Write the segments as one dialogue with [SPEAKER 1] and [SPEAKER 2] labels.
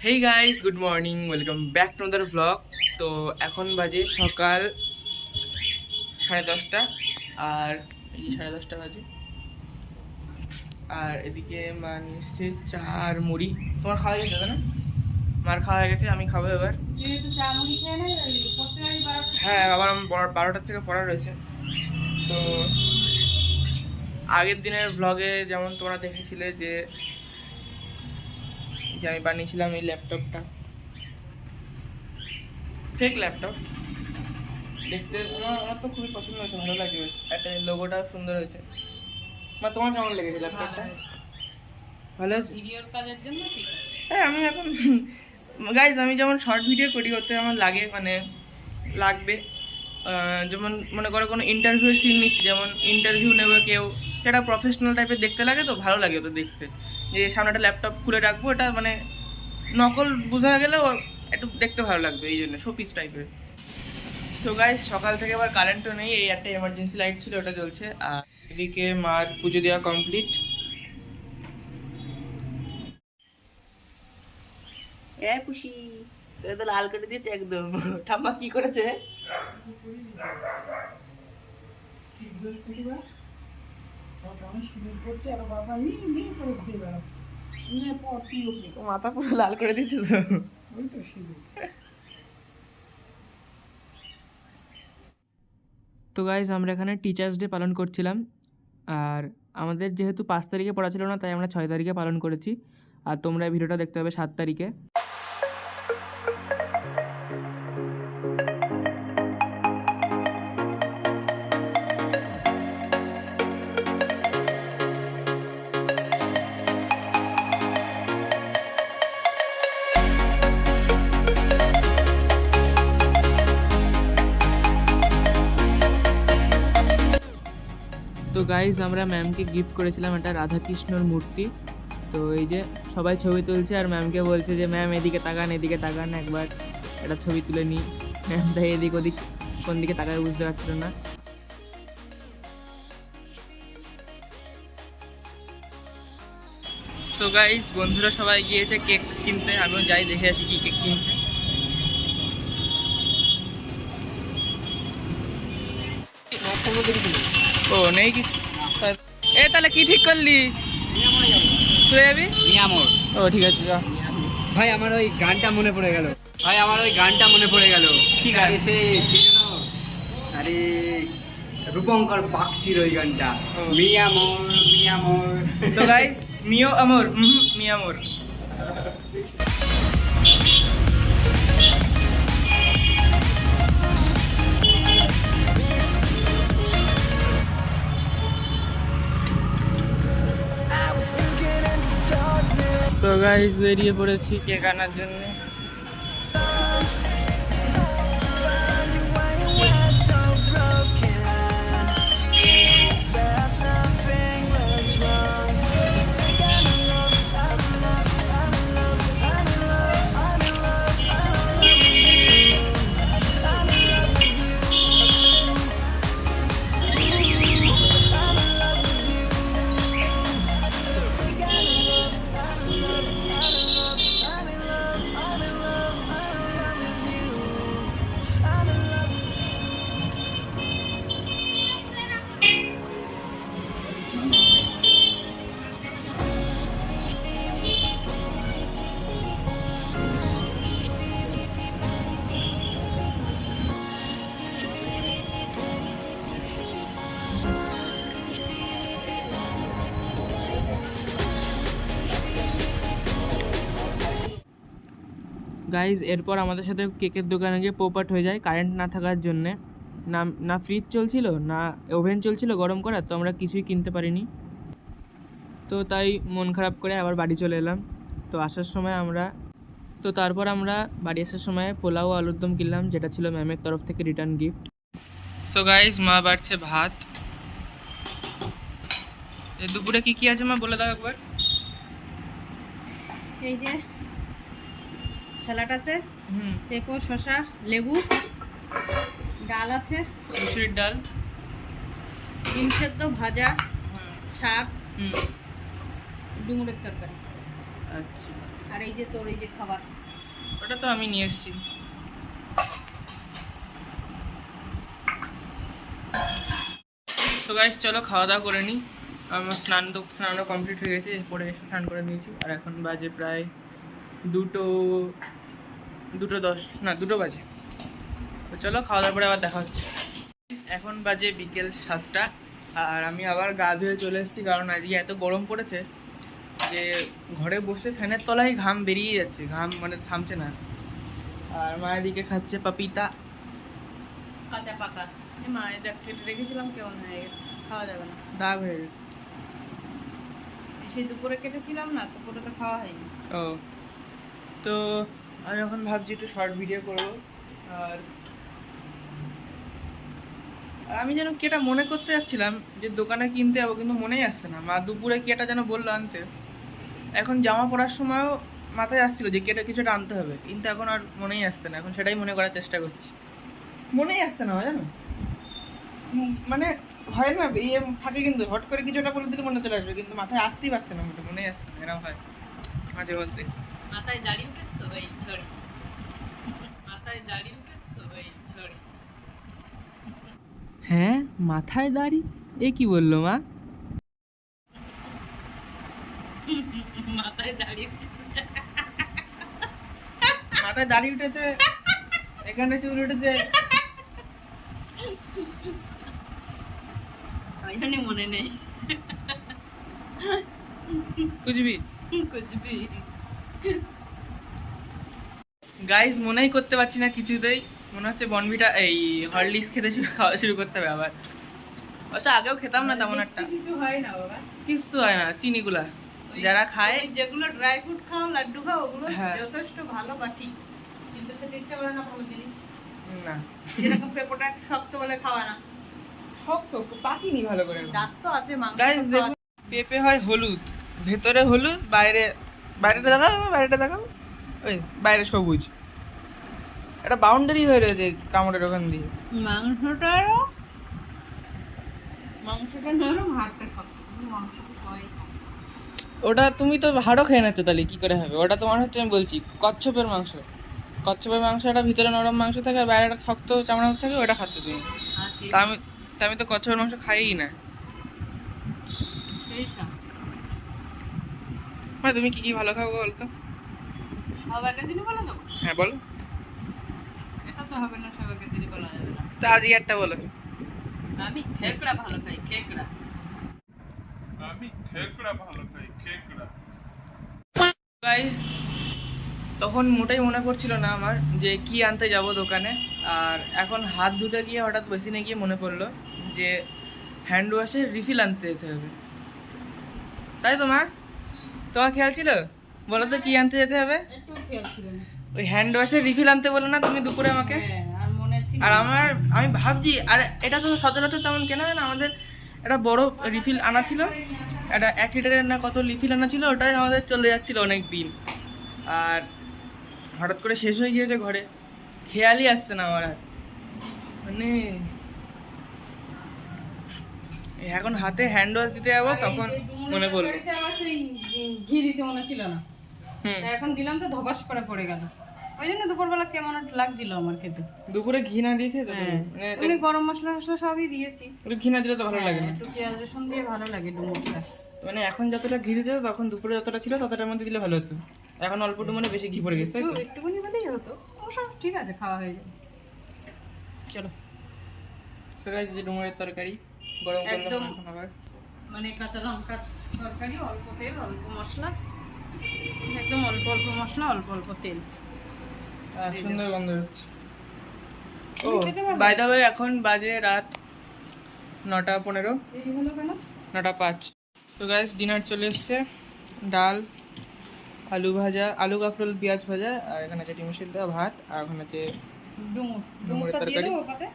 [SPEAKER 1] Hey guys, good morning, welcome back to other blog. তো এখন বাজে সকাল 10:30 আর এই 10:30 বাজে। আর এদিকে মা নিয়ে এসছে চা আর মুড়ি। তোমার খাওয়া হয়ে গেছে না? মার খাওয়া হয়ে গেছে, আমি খাবো এবার। হ্যাঁ, আবার আমার 12টার থেকে পড়া রয়েছে। তো আগের দিনের ব্লগে যেমন তোমরা দেখেছিলে যে আমি বানিয়েছিলাম এই ল্যাপটপটা, ফেক ল্যাপটপ। দেখতে আমার তো খুবই পছন্দ হয়েছে, ভালো লাগে, বেশ একটা লোগোটা সুন্দর হয়েছে। মা তোমার কেমন লেগেছে ল্যাপটপটা? ভালো আছে
[SPEAKER 2] ভিডিওর কাজের জন্য ঠিক আছে।
[SPEAKER 1] হ্যাঁ, আমি এখন গাইজ আমি যেমন শর্ট ভিডিও করি ওতে আমার লাগে লাগবে। যেমন মনে করো কোনো ইন্টারভিউ সিন নিচ্ছি, যেমন ইন্টারভিউ নেবে কেউ, সেটা প্রফেশনাল টাইপের দেখতে লাগে, তো ভালো লাগে ওটা দেখতে। যে সামনে একটা ল্যাপটপ খুলে রাখবো, এটা নকল বোঝা গেলেও একটু দেখতে ভালো লাগবে, এই জন্য শোপিস টাইপের। সো গাইজ সকাল থেকে আবার কারেন্টও নেই, এই একটা এমার্জেন্সি লাইট ছিল ওটা জ্বলছে। আর এদিকে মার পুজো দেওয়া কমপ্লিট। পুষি তো লাল করে দিয়েছে একদম। ঠাম্মা কি করেছে? মাথা পুরো লাল করে দিয়েছে তো। তো গাইজ আমরা এখানে টিচার্স ডে পালন করছিলাম। আর আমাদের যেহেতু 5 তারিখে পড়া ছিল না, তাই আমরা 6 তারিখে পালন করেছি। আর তোমরা এই ভিডিওটা দেখতে পাবে 7 তারিখে। তো গাইজ আমরা ম্যামকে গিফট করেছিলাম একটা রাধাকৃষ্ণর মূর্তি। তো এই যে সবাই ছবি তুলছে আর ম্যামকে বলছে যে ম্যাম এদিকে তাকান একবার একটা ছবি তুলে নিই। ম্যাম তাই এদিক ওদিক কোন দিকে তাকায় বুঝতে পারছিল না। সো গাইজ বন্ধুরা সবাই গিয়েছে কেক কিনতে, আমিও যাই দেখে আসি কি কেক কিনছে। ও নেই কি? এ তাহলে কি ঠিক করলি? তুই যাবি? ও ঠিক আছে, যা।
[SPEAKER 3] ভাই আমার ওই গানটা মনে পড়ে গেল।
[SPEAKER 1] কি গান?
[SPEAKER 3] সে কি যেন, আরে রূপঙ্কর বাগচির ওই গানটা,
[SPEAKER 1] ও।
[SPEAKER 3] মিয়া মোর।
[SPEAKER 1] তো গাইস মিও আমর, মিয়া আমর। সো গাইস বেরিয়ে পড়েছি কেক আনার জন্য। গাইজ এরপর আমাদের সাথে কেকের দোকানে গিয়ে পোপাট হয়ে যায় কারেন্ট না থাকার জন্যে। না ফ্রিজ চলছিল, না ওভেন চলছিল গরম করার, তো আমরা কিছুই কিনতে পারিনি। তো তাই মন খারাপ করে আবার বাড়ি চলে এলাম। তারপর আমরা বাড়ি আসার সময় পোলাও আলুর দম কিনলাম, যেটা ছিল ম্যামের তরফ থেকে রিটার্ন গিফট। সো গাইজ মা বাড়ছে ভাত। দুপুরে কি আছে মা বলে দাও একবার।
[SPEAKER 2] এই যে স্যালাড আছে, পেঁপো, শসা, লেবু, ডাল আছে,
[SPEAKER 1] মুসুরির ডাল,
[SPEAKER 2] ডিম সেদ্ধ, ভাজা, শাক, ডুমুরের তরকারি।
[SPEAKER 1] আচ্ছা,
[SPEAKER 2] আর এই যে তোর এই যে খাবার।
[SPEAKER 1] ওটা তো আমি নিয়ে এসেছি। সো গাইস চলো খাওয়া দাওয়া করে নিই। আমার স্নানও কমপ্লিট হয়ে গেছে, পরে এসে স্নান করে নিয়েছি। আর এখন বাজে প্রায় 2:10, না 2 বাজে। তো চলো খাওয়া দাওয়ার পরে আবার দেখা হচ্ছে। এখন বাজে বিকেল 7টা, আর আমি আবার গা ধুয়ে চলে এসেছি, কারণ আজকে এত গরম পড়েছে যে ঘরে বসে ফ্যানের তলায় ঘাম বেরিয়ে যাচ্ছে, ঘাম মানে থামছে না। আর মা এদিকে খাচ্ছে পাপিতা।
[SPEAKER 2] কাঁচা পাকা মায়ের দেখ কেটে রেখেছিলাম, কেমন হয়ে গেছে, খাওয়া যাবে না।
[SPEAKER 1] দাগ হয়ে গেছে।
[SPEAKER 2] সেই দুপুরে কেটেছিলাম না, দুপুরে তো খাওয়া হয়নি।
[SPEAKER 1] ও, তো আমি এখন ভাবছি একটু শর্ট ভিডিও করবো। আর আর আমি যেন কি একটা মনে করতে যাচ্ছিলাম যে দোকানে কিনতে যাবো, কিন্তু মনেই আসছে না। মা দুপুরে কি একটা যেন বললো আনতে। এখন জামা পরার সময়ও মাথায় আসছিল যে কেটে কিছুটা আনতে হবে, কিন্তু এখন আর মনেই আসছে না। এখন সেটাই মনে করার চেষ্টা করছি, মনেই আসছে না জানো। মানে হয় না, ইয়ে থাকে কিন্তু হট করে কিছুটা বলে দিলে মনে চলে আসবে, কিন্তু মাথায় আসতেই পারছে না, মনেই আসছে না। এরকম হয় মাঝে মধ্যে।
[SPEAKER 2] মাথায় দাড়ি উঠেছ তো ভাই ছড়ি, মাথায় দাড়ি উঠেছ তো ভাই ছড়ি।
[SPEAKER 1] হ্যাঁ, মাথায় দাড়ি? এ কি বললো মা?
[SPEAKER 2] মাথায় দাড়ি
[SPEAKER 1] মাথায় দাড়ি উঠেছে, এখানে চুল উঠেছে।
[SPEAKER 2] এখানে মনে নেই।
[SPEAKER 1] কুচবি
[SPEAKER 2] কুচবি
[SPEAKER 1] গাইস, মনেই করতে পারছি না কিছুতেই। মনে হচ্ছে বনভিটা এই হরলিক্স খেতে খাওয়া শুরু করতে হবে আবার। অবশ্য আগেও খেতাম না তেমন একটা,
[SPEAKER 2] কিছু হয় না বাবা,
[SPEAKER 1] কিছু হয় না। চিনিগুলা যারা খায়,
[SPEAKER 2] ওই যেগুলো ড্রাই ফ্রুট খাও, লাড্ডু খাও, ওগুলো
[SPEAKER 1] হ্যাঁ।
[SPEAKER 2] যথেষ্ট ভালো বা ঠিক, কিন্তু খেতে ইচ্ছা করে না কোনো জিনিস।
[SPEAKER 1] না
[SPEAKER 2] যেরকম পেঁপোটা একটু শক্ত বলে খাওয়া না,
[SPEAKER 1] শক্ত পাকিনি ভালো করে।
[SPEAKER 2] জাত তো আছে মাংস।
[SPEAKER 1] গাইস দেখুন, পেঁপে হয় হলুদ, ভেতরে হলুদ, বাইরেটা দেখাও, বাইরেটা দেখাও, ওই বাইরে সবুজ। একটা বাউন্ডারি হয়ে রয়েছে কামড়ের ওখান দিয়ে।
[SPEAKER 2] মাংসটা নরম, হাড়টা শক্ত, মাংসটা সবাই খায়।
[SPEAKER 1] ওটা তুমি তো হাড়ও খেয়ে নেছো, তাহলে কি করে হবে? ওটা তোমার হচ্ছে, আমি বলছি কচ্ছপের মাংস। কচ্ছপের মাংসটা ভিতরে নরম মাংস থাকে আর বাইরে একটা শক্ত চামড়া থাকে, ওটা খাচ্ছ তুমি।
[SPEAKER 2] আর সেই
[SPEAKER 1] তা আমি তো কচ্ছপের মাংস খাইই না।
[SPEAKER 2] সেই সব
[SPEAKER 1] মানে তুমি কি কি ভালো খাও বলো তো?
[SPEAKER 2] সব একটা দিনই বলে দেবো?
[SPEAKER 1] হ্যাঁ বলো।
[SPEAKER 2] এটা তো হবে না, সব একটা দিনই বলা যাবে না।
[SPEAKER 1] তা আজকে একটা বলো।
[SPEAKER 2] আমি খেকড়া ভালো খাই, খেকড়া।
[SPEAKER 1] গাইস, তখন মোটেই মনে পড়ছিল না আমার যে কি আনতে যাব দোকানে। আর এখন হাত ধুতে গিয়ে হঠাৎ বেসিনে গিয়ে মনে পড়লো যে হ্যান্ড ওয়াশের রিফিল আনতে যেতে হবে। তাই তো মা, তোমার খেয়াল ছিল? বলো তো কি আনতে যেতে হবে?
[SPEAKER 2] একটু খেয়াল ছিল না।
[SPEAKER 1] ওই হ্যান্ড ওয়াশের রিফিল আনতে বলো না তুমি দুপুরে আমাকে?
[SPEAKER 2] হ্যাঁ, আর মনে ছিল।
[SPEAKER 1] আর আমি ভাবছি, আর এটা তো সচরাচর তেমন কেনা হয় না। আমাদের একটা বড় রিফিল আনা ছিল, একটা 1 লিটারের না কত রিফিল আনা ছিল, ওটাই আমাদের চলে যাচ্ছিল অনেক দিন। আর হঠাৎ করে শেষ হয়ে গিয়েছে ঘরে, খেয়ালই আসছে না আমার। আর মানে এখন হাতে হ্যান্ড ওয়াশ দিতে যাবো, তখন মনে পড়লো।
[SPEAKER 2] আমার সেই ঘি দিতে মনে ছিল না,
[SPEAKER 1] হুম,
[SPEAKER 2] তা এখন দিলাম তো ধপাস করে পড়ে গেল। ওই জন্য দুপুরবেলা কেমন একটা লাগছিল আমার খেতে।
[SPEAKER 1] দুপুরে ঘি না দিয়ে খেয়েছো তুমি?
[SPEAKER 2] হ্যাঁ,
[SPEAKER 1] মানে
[SPEAKER 2] এমনি গরম মশলা টসলা সবই দিয়েছি।
[SPEAKER 1] একটু ঘি না দিলে তো ভালো লাগে না।
[SPEAKER 2] একটু পেঁয়াজ রসুন দিয়ে ভালো লাগে ডুমুরটা।
[SPEAKER 1] মানে এখন যতটা ঘি দিতে, তখন দুপুরে যতটা ছিল ততটার মধ্যে দিলে ভালো হতো। এখন অল্প একটু মানে বেশি ঘি পড়ে গেছে, তাই তো?
[SPEAKER 2] একটুখানি হলেই হতো, অবশ্য ঠিক আছে, খাওয়া হয়ে যাবে।
[SPEAKER 1] চলো, সো গাইস, যে ডুমুরের তরকারি গরম করলাম
[SPEAKER 2] একদম।
[SPEAKER 1] এখন আবার।
[SPEAKER 2] মানে কাঁচা লঙ্কার তরকারি, অল্প তেল অল্প মশলা, একদম অল্প অল্প মশলা অল্প অল্প তেল।
[SPEAKER 1] সুন্দর গন্ধ হচ্ছে। ও
[SPEAKER 2] তুমি খেতে পারবে?
[SPEAKER 1] বাই দ্য ওয়ে, এখন বাজে রাত 9:15,
[SPEAKER 2] দেরি হলো কেন?
[SPEAKER 1] 9:05। সো গাইস, ডিনার চলে এসছে। ডাল, আলু ভাজা, আলু কাঁকরোল পেঁয়াজ ভাজা, আর এখানে আছে ডিম সিদ্ধ, ভাত, আর ওখানে আছে
[SPEAKER 2] ডুমুর,
[SPEAKER 1] ডুমুরের
[SPEAKER 2] ডুমুরটা দিয়ে
[SPEAKER 1] তরকারি।
[SPEAKER 2] দেবো পাতে?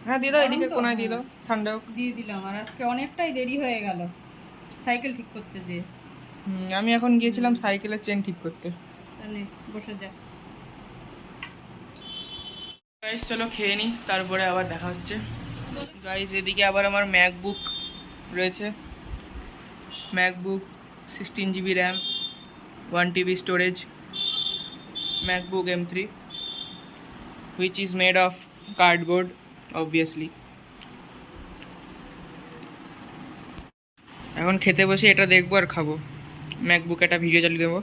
[SPEAKER 1] হ্যাঁ দিয়ে দাও, এদিকে
[SPEAKER 2] গরম তো?
[SPEAKER 1] কোনায় দিয়ে দাও, ঠান্ডা হোক।
[SPEAKER 2] দিয়ে দিলাম। আর আজকে অনেকটাই দেরি হয়ে গেল সাইকেল ঠিক করতে যে।
[SPEAKER 1] আমি এখন গিয়েছিলাম সাইকেলের চেন ঠিক করতে।
[SPEAKER 2] তাহলে বসে যা।
[SPEAKER 1] গাইস চলো খেয়ে নিই, তারপরে আবার দেখা হচ্ছে। গাইস এদিকে আবার আমার ম্যাকবুক রয়েছে, MacBook 16 GB RAM, 1 TB storage, MacBook M3, which is made of cardboard, obviously. এখন খেতে বসে এটা দেখবো আর খাবো, ম্যাকবুক একটা ভিডিও চালিয়ে দেবো।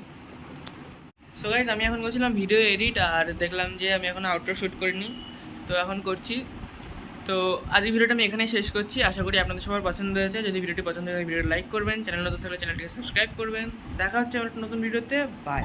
[SPEAKER 1] সো গাইজ আমি এখন করছিলাম ভিডিও এডিট, আর দেখলাম যে আমি এখন আউটডোর শ্যুট করিনি, তো এখন করছি। তো আজকের ভিডিওটা আমি এখানেই শেষ করছি। আশা করি আপনাদের সবার পছন্দ হয়েছে। যদি ভিডিওটি পছন্দ হয় ভিডিওটি লাইক করবেন, চ্যানেল নতুন থাকলে চ্যানেলটিকে সাবস্ক্রাইব করবেন। দেখা হচ্ছে আমার একটা নতুন ভিডিওতে। বাই।